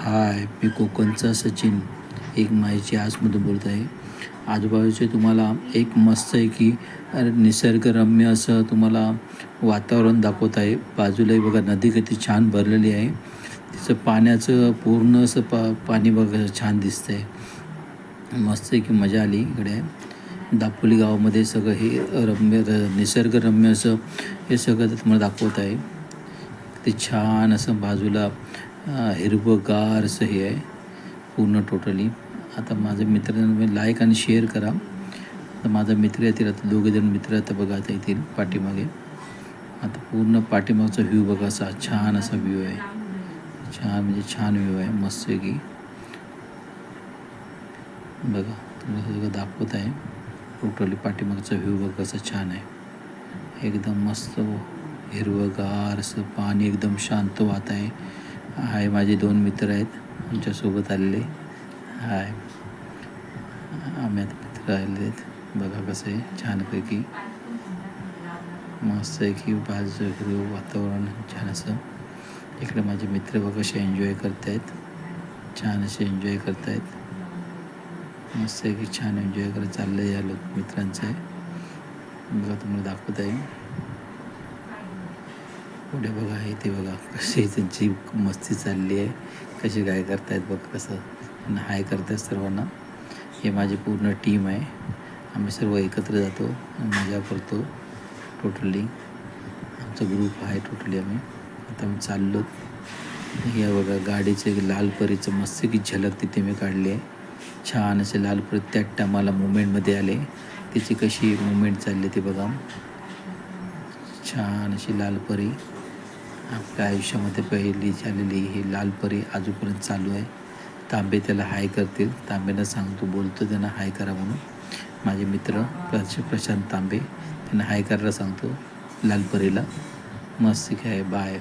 हाय, मी कोकणचा सचिन एक माईची आसमधून बोलत आहे. आजूबाजूचे तुम्हाला एक मस्त आहे की निसर्गरम्य असं तुम्हाला वातावरण दाखवत आहे. बाजूलाही बघा नदी किती छान भरलेली आहे. तिचं पाण्याचं पूर्ण असं पाणी बघा छान दिसतं आहे. मस्त आहे की मजा आली इकडे. दापोली गावामध्ये सगळं हे निसर्गरम्य असं हे सगळं तुम्हाला दाखवत आहे. ते छान असं बाजूला हिरवंगार असं हे आहे पूर्ण टोटली. आता माझ्या मित्रांना लाईक आणि शेअर करा. आता माझा मित्र येतील, आता दोघेजण मित्र आता बघा आता येतील पाठीमागे. आता पूर्ण पाठीमागचा व्ह्यू बघा, असा छान असा व्ह्यू आहे. छान म्हणजे छान व्ह्यू आहे, मस्त आहे की बघा. तुम्हाला सगळं दाखवत आहे टोटली. पाठीमागचा व्ह्यू बघा कसा छान आहे, एकदम मस्त हिरवंगार असं पाणी, एकदम शांत वाहत आहे. माझे 2 मित्र आहेत आमच्यासोबत आलेले. आम्ही आता मित्र आलेले आहेत. बघा कसं आहे छानपैकी, मस्त आहे की बाजूचं हिरवं वातावरण छान असं. इकडे माझे मित्र बघा कसे एन्जॉय करत आहेत, छान असे एन्जॉय करत आहेत. मस्त आहे की छान एन्जॉय करत चाललं आहे या मित्रांचं आहे. बघा तुम्हाला दाखवत आहे पुढे बघा. हे ते बघा कशी त्यांची मस्ती चालली आहे, कशी काय करतायत बघ कसं, आणि हाय करतात सर्वांना. हे माझी पूर्ण टीम आहे. आम्ही सर्व एकत्र जातो, मजा करतो टोटली. आमचा ग्रुप आहे टोटली. आता आम्ही चाललो. हे बघा गाडीचे लालपरीचं मस्त की झलक तिथे मी काढली आहे. छान असे लालपरी त्या टायमाला मुवमेंटमध्ये आले. तिची कशी मुवमेंट चालली ते बघा. छान अशी लालपरी आपल्या आयुष्यामध्ये पहिली झालेली ही लालपरी अजूनपर्यंत चालू आहे. तांबे त्याला हाय करतील. तांबेला सांगतो, बोलतो त्यांना हाय करा म्हणून. माझे मित्र प्रशांत तांबे, त्यांना हाय करायला सांगतो लालपरीला. मस्त आहे. बाय.